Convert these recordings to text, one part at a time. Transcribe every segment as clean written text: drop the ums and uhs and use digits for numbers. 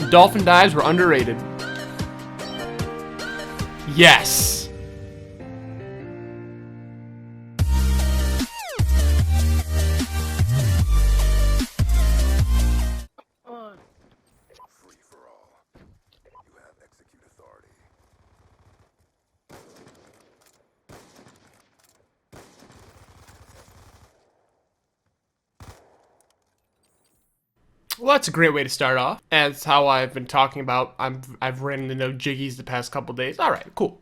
dolphin dives were underrated. Yes. Well, that's a great way to start off. That's how I've been talking about. I've ran into jiggies the past couple days. All right, cool.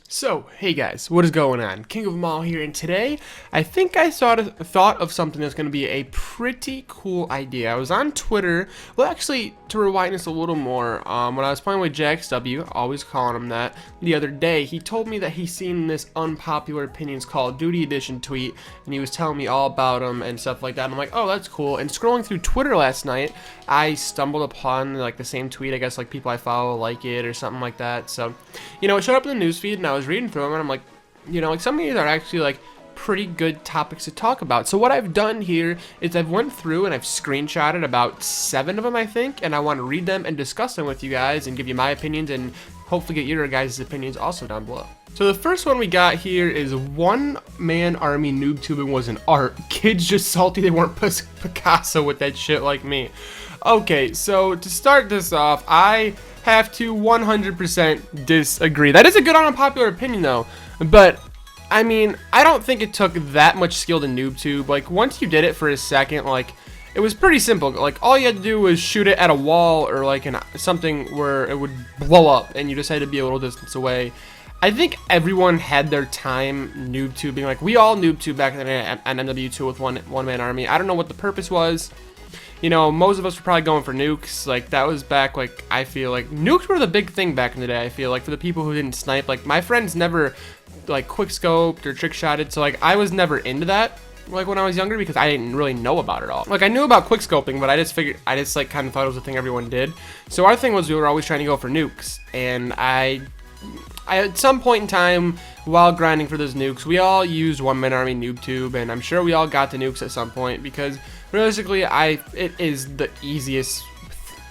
So, hey guys, what is going on? KingOfEmAll here, and today, I think I thought of something that's going to be a pretty cool idea. I was on Twitter, well actually, to rewind this a little more, when I was playing with JXW, always calling him that, the other day, he told me that he seen this Unpopular Opinions Call of Duty Edition tweet, and he was telling me all about them and stuff like that, and I'm like, oh, that's cool, and scrolling through Twitter last night, I stumbled upon, like, the same tweet, I guess, like, people I follow like it, or something like that, so, you know, it showed up in the newsfeed, and I was reading through them, and I'm like, you know, like some of these are actually like pretty good topics to talk about. So what I've done here is I've went through and I've screenshotted about 7 of them, I think, and I want to read them and discuss them with you guys and give you my opinions and hopefully get your guys' opinions also down below. So the first one we got here is one-man army noob tubing was an art. Kids just salty they weren't Picasso with that shit like me. Okay, so to start this off, I have to 100% disagree. That is a good unpopular opinion though, but I mean, I don't think it took that much skill to noob tube. Like, once you did it for a second, like, it was pretty simple. Like, all you had to do was shoot it at a wall or like something where it would blow up and you just had to be a little distance away. I think everyone had their time noob tubing. Like, we all noob tube back in the day at MW2 with one-man army. I don't know what the purpose was. You know, most of us were probably going for nukes. Like, that was back, like, I feel like nukes were the big thing back in the day. I feel like for the people who didn't snipe, like, my friends never like quick scoped or trick shotted, so like I was never into that like when I was younger because I didn't really know about it all. Like, I knew about quick scoping, but I just like kind of thought it was a thing everyone did. So our thing was we were always trying to go for nukes, and I at some point in time while grinding for those nukes, we all used one-man army noob tube, and I'm sure we all got the nukes at some point because realistically it is the easiest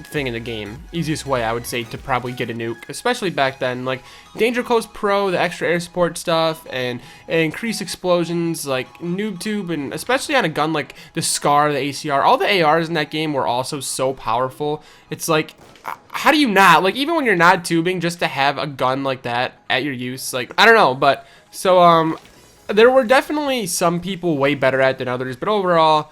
thing in the game, easiest way I would say to probably get a nuke, especially back then. Like, Danger Close Pro, the extra air support stuff, and increased explosions, like noob tube, and especially on a gun like the Scar, the ACR, all the ARs in that game were also so powerful. It's like, how do you not, like, even when you're not tubing, just to have a gun like that at your use, like, I don't know. But so there were definitely some people way better at it than others, but overall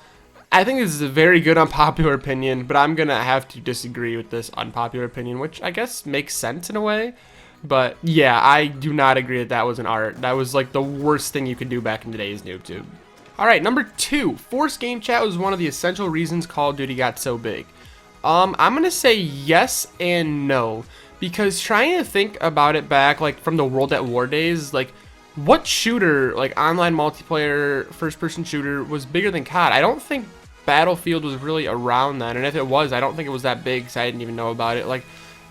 I think this is a very good unpopular opinion, but I'm gonna have to disagree with this unpopular opinion, which I guess makes sense in a way. But yeah, I do not agree that that was an art. That was like the worst thing you could do back in today's noob-tube. Alright, number 2. Forced game chat was one of the essential reasons Call of Duty got so big. I'm gonna say yes and no, because trying to think about it back, like from the World at War days, like what shooter, like online multiplayer first-person shooter, was bigger than COD? I don't think Battlefield was really around then, and if it was, I don't think it was that big, so I didn't even know about it. Like,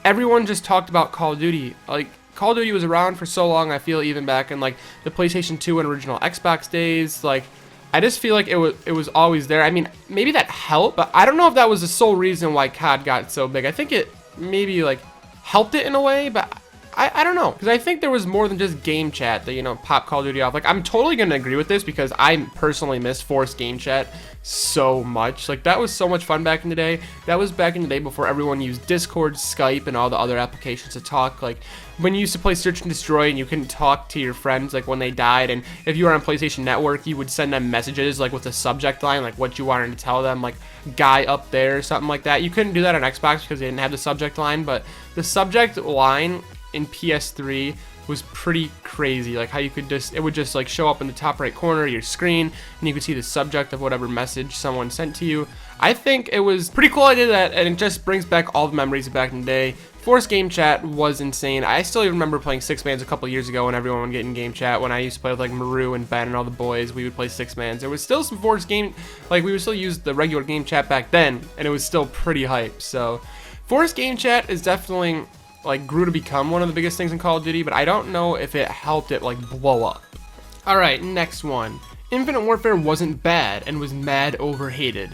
everyone just talked about Call of Duty. Like, Call of Duty was around for so long, I feel, even back in like the PlayStation 2 and original Xbox days. Like, I just feel like it was always there. I mean, maybe that helped, but I don't know if that was the sole reason why COD got so big. I think it maybe like helped it in a way, but I don't know, because I think there was more than just game chat that, you know, popped Call of Duty off. Like, I'm totally going to agree with this because I personally miss forced game chat so much. Like, that was so much fun back in the day. That was back in the day before everyone used Discord, Skype, and all the other applications to talk. Like, when you used to play Search and Destroy and you couldn't talk to your friends, like, when they died, and if you were on PlayStation Network, you would send them messages, like, with a subject line, like, what you wanted to tell them, like, guy up there, or something like that. You couldn't do that on Xbox because they didn't have the subject line, but the subject line in PS3 was pretty crazy. Like, how you could just, it would just like show up in the top right corner of your screen and you could see the subject of whatever message someone sent to you. I think it was pretty cool I did that, and it just brings back all the memories of back in the day. Forced game chat was insane. I still even remember playing six mans a couple years ago when everyone would get in game chat. When I used to play with like Maru and Ben and all the boys, we would play six mans. There was still some forced game, like we would still use the regular game chat back then, and it was still pretty hype. So forced game chat is definitely like grew to become one of the biggest things in Call of Duty, but I don't know if it helped it like blow up. Alright, next one. Infinite Warfare wasn't bad and was mad overhated.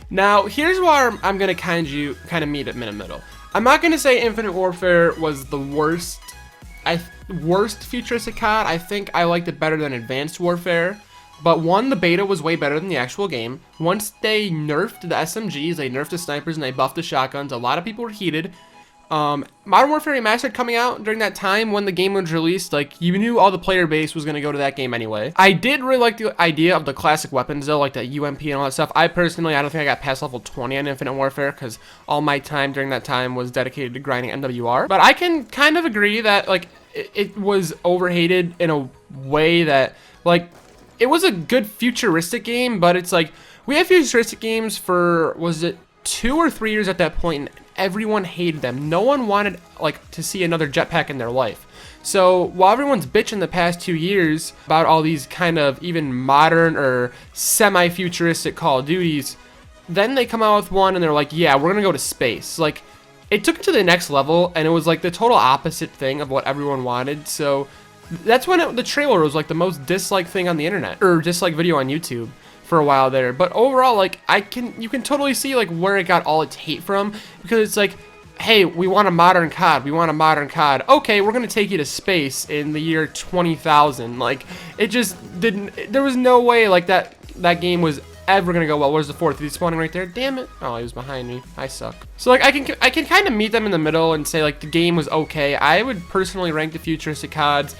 Now, here's where I'm gonna kind of meet it in the middle. I'm not gonna say Infinite Warfare was the worst futuristic COD. I think I liked it better than Advanced Warfare. But one, the beta was way better than the actual game. Once they nerfed the SMGs, they nerfed the snipers, and they buffed the shotguns, a lot of people were heated. Modern Warfare Remastered coming out during that time when the game was released, like, you knew all the player base was going to go to that game anyway. I did really like the idea of the classic weapons though, like the UMP and all that stuff. I don't think I got past level 20 on Infinite Warfare because all my time during that time was dedicated to grinding MWR. But I can kind of agree that, like, it was overhated in a way that, like, it was a good futuristic game, but it's like, we had futuristic games for, was it 2 or 3 years at that point, and everyone hated them. No one wanted, like, to see another jetpack in their life. So while everyone's bitching the past 2 years about all these kind of even modern or semi-futuristic Call of Duties, then they come out with one and they're like, yeah, we're gonna go to space. Like, it took it to the next level, and it was like the total opposite thing of what everyone wanted. So that's when the trailer was like the most disliked thing on the internet, or disliked video on YouTube for a while there. But overall, like, you can totally see like where it got all its hate from, because it's like, hey, we want a modern COD, we want a modern COD. Okay, we're gonna take you to space in the year 20,000. Like, it just didn't. There was no way like that game was ever gonna go well. Where's the fourth? He's spawning right there. Damn it! Oh, he was behind me. I suck. So like, I can kind of meet them in the middle and say like the game was okay. I would personally rank the futuristic CODs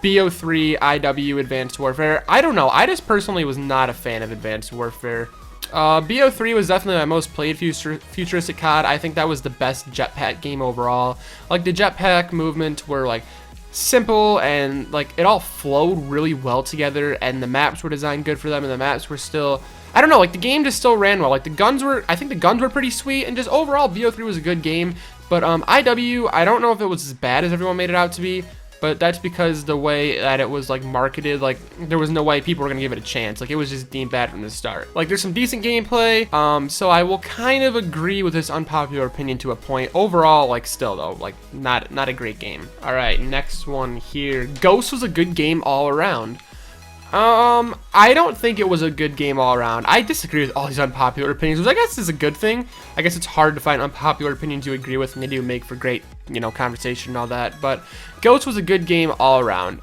BO3, IW, Advanced Warfare. I don't know. I just personally was not a fan of Advanced Warfare. BO3 was definitely my most played futuristic COD. I think that was the best jetpack game overall. Like, the jetpack movements were like simple, and like it all flowed really well together, and the maps were designed good for them, and the maps were still, I don't know, like the game just still ran well. Like the guns were, I think the guns were pretty sweet, and just overall BO3 was a good game. But IW, I don't know if it was as bad as everyone made it out to be. But that's because the way that it was like marketed, like there was no way people were gonna give it a chance. Like, it was just deemed bad from the start. Like, there's some decent gameplay, so I will kind of agree with this unpopular opinion to a point. Overall, like, still though, like not a great game. All right, next one here. Ghost was a good game all around. I don't think it was a good game all around. I disagree with all these unpopular opinions, which I guess is a good thing. I guess it's hard to find unpopular opinions you agree with, and they do make for great, you know, conversation and all that. But Ghost was a good game all around.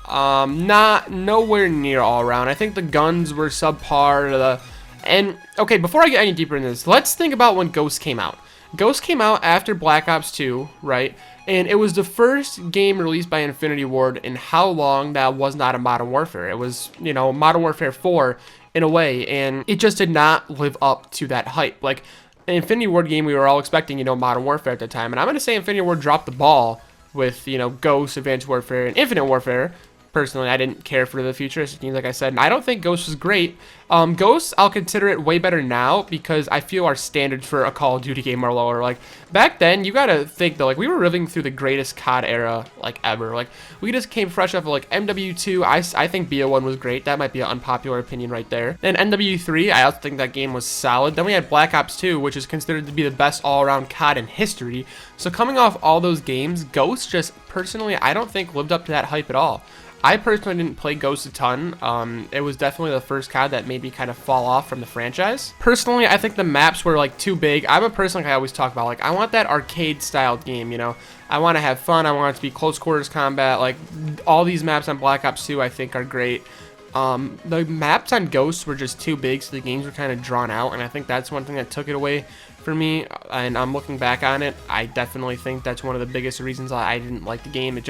Nowhere near all around. I think the guns were subpar. And okay, before I get any deeper in this, let's think about when Ghost came out. Ghost came out after Black Ops 2, right? And it was the first game released by Infinity Ward in how long that was not a Modern Warfare. It was, you know, Modern Warfare 4 in a way, and it just did not live up to that hype. Like, an Infinity Ward game, we were all expecting, you know, Modern Warfare at the time, and I'm going to say Infinity Ward dropped the ball with, you know, Ghost, Advanced Warfare, and Infinite Warfare. Personally, I didn't care for the futuristic games, like I said, and I don't think Ghost was great. Ghost, I'll consider it way better now because I feel our standards for a Call of Duty game are lower. Like, back then, you gotta think though, like, we were living through the greatest COD era, like, ever. Like, we just came fresh off of, like, MW2. I think BO1 was great. That might be an unpopular opinion right there. Then MW3, I also think that game was solid. Then we had Black Ops 2, which is considered to be the best all-around COD in history. So coming off all those games, Ghost just, personally, I don't think lived up to that hype at all. I personally didn't play Ghost a ton. It was definitely the first COD that made me kind of fall off from the franchise. Personally, I think the maps were like too big. I'm a person, like I always talk about, like, I want that arcade style game, you know? I want to have fun. I want it to be close quarters combat. Like, all these maps on Black Ops 2 I think are great. The maps on Ghost were just too big, so the games were kind of drawn out, and I think that's one thing that took it away for me. And I'm looking back on it, I definitely think that's one of the biggest reasons I didn't like the game. It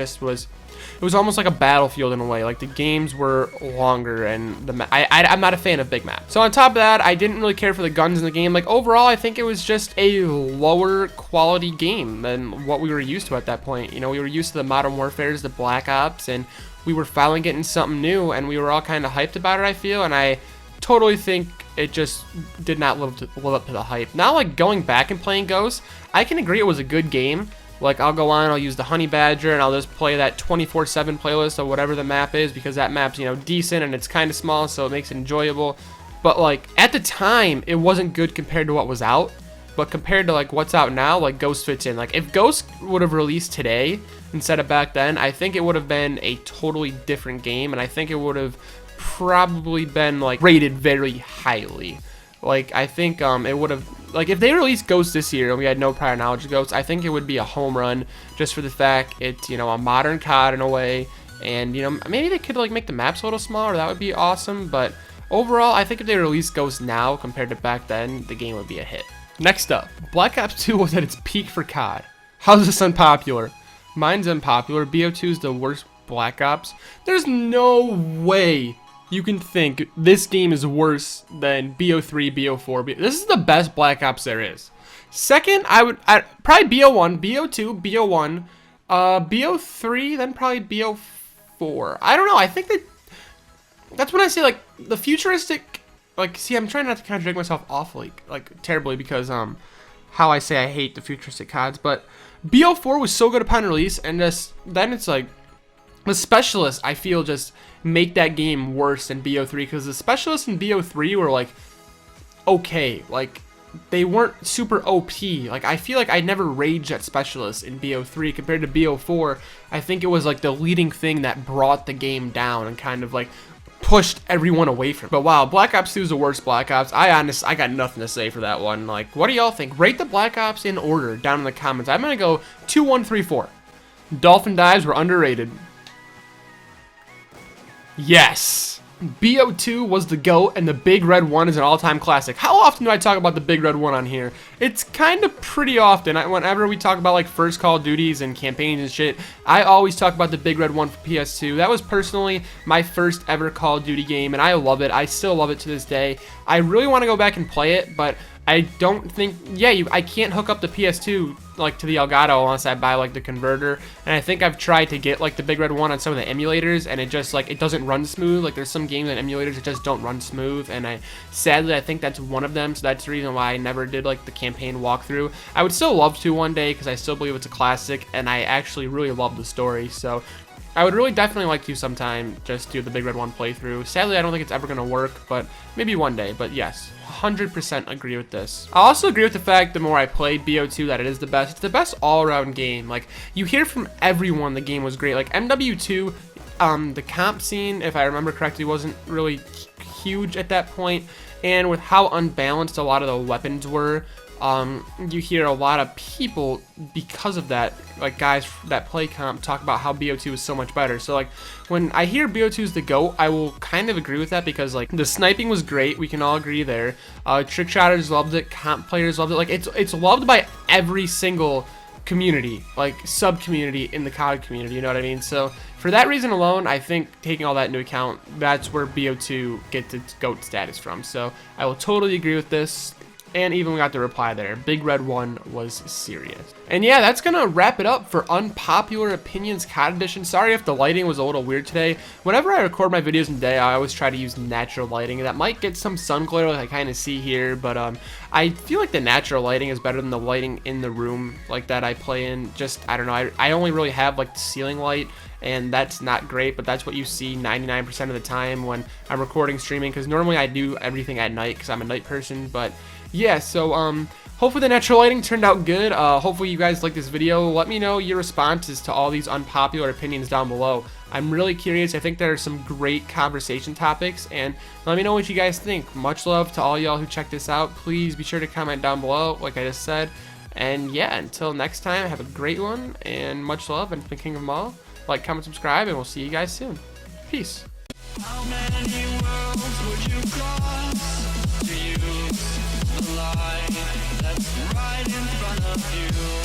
was almost like a battlefield in a way. Like, the games were longer, and I'm not a fan of big maps. So on top of that, I didn't really care for the guns in the game. Like, overall, I think it was just a lower quality game than what we were used to at that point. You know, we were used to the Modern Warfares, the Black Ops, and we were finally getting something new, and we were all kind of hyped about it, I feel, and I totally think it just did not live up to the hype. Now, like, going back and playing Ghost, I can agree it was a good game. Like, I'll go on, I'll use the Honey Badger, and I'll just play that 24/7 playlist of whatever the map is, because that map's, you know, decent, and it's kind of small, so it makes it enjoyable. But, like, at the time, it wasn't good compared to what was out. But compared to, like, what's out now, like, Ghost fits in. Like, if Ghost would have released today instead of back then, I think it would have been a totally different game, and I think it would have probably been, like, rated very highly. Like, I think it would have, like, if they released Ghost this year and we had no prior knowledge of Ghost, I think it would be a home run just for the fact it's, you know, a modern COD in a way. And, you know, maybe they could, like, make the maps a little smaller. That would be awesome. But overall, I think if they release Ghost now compared to back then, the game would be a hit. Next up, Black Ops 2 was at its peak for COD. How's this unpopular? Mine's unpopular. BO2 is the worst Black Ops. There's no way you can think this game is worse than BO3, BO4. This is the best Black Ops there is. Second, I'd probably BO1, BO2, BO1, BO3, then probably BO4. I don't know. I think that's when I say, like, the futuristic, like, see, I'm trying not to contradict myself awfully, like, terribly, because how I say I hate the futuristic CODs, but BO4 was so good upon release, and then it's like the specialists, I feel, just make that game worse than BO3, because the specialists in BO3 were like okay, like they weren't super OP. Like, I feel like I never raged at specialists in BO3 compared to BO4. I think it was like the leading thing that brought the game down and kind of like pushed everyone away from it. But wow, Black Ops 2 is the worst Black Ops. I got nothing to say for that one. Like, what do y'all think? Rate the Black Ops in order down in the comments. I'm gonna go 2, 1, 3, 4. Dolphin dives were underrated. Yes. BO2 was the GOAT, and the Big Red 1 is an all-time classic. How often do I talk about the Big Red 1 on here? It's kind of pretty often. Whenever we talk about like first Call of Duties and campaigns and shit, I always talk about the Big Red 1 for PS2. That was personally my first ever Call of Duty game, and I love it. I still love it to this day. I really want to go back and play it, but I don't think, I can't hook up the PS2 like to the Elgato unless I buy like the converter, and I think I've tried to get like the Big Red 1 on some of the emulators, and it just like, it doesn't run smooth. Like, there's some games on emulators that just don't run smooth, and sadly I think that's one of them, so that's the reason why I never did like the campaign walkthrough. I would still love to one day because I still believe it's a classic, and I actually really love the story, so I would really definitely like to sometime just do the Big Red 1 playthrough. Sadly, I don't think it's ever going to work, but maybe one day. But yes, 100% agree with this. I also agree with the fact the more I played BO2 that it is the best. It's the best all-around game. Like, you hear from everyone the game was great. Like, MW2, the comp scene, if I remember correctly, wasn't really huge at that point. And with how unbalanced a lot of the weapons were, you hear a lot of people, because of that, like guys that play comp, talk about how BO2 is so much better. So like, when I hear BO2 is the GOAT, I will kind of agree with that, because like the sniping was great, we can all agree there. Trick shotters loved it, comp players loved it. Like, it's loved by every single community, like sub community in the COD community, you know what I mean? So for that reason alone, I think taking all that into account, that's where BO2 gets its GOAT status from. So I will totally agree with this. And even we got the reply there. Big Red 1 was serious. And yeah, that's gonna wrap it up for Unpopular Opinions COD Edition. Sorry if the lighting was a little weird today. Whenever I record my videos in the day, I always try to use natural lighting. That might get some sun glare like I kind of see here, but I feel like the natural lighting is better than the lighting in the room like that I play in. Just, I don't know, I only really have like the ceiling light, and that's not great, but that's what you see 99% of the time when I'm recording, streaming, because normally I do everything at night because I'm a night person. But yeah, so hopefully the natural lighting turned out good. Hopefully you guys like this video. Let me know your responses to all these unpopular opinions down below. I'm really curious. I think there are some great conversation topics, and let me know what you guys think. Much love to all y'all who checked this out. Please be sure to comment down below, like I just said. And yeah, until next time, have a great one, and much love, and it's been KingOfEmAll. Like, comment, subscribe, and we'll see you guys soon. Peace. How many worlds would you cross to use the line that's right in front of you?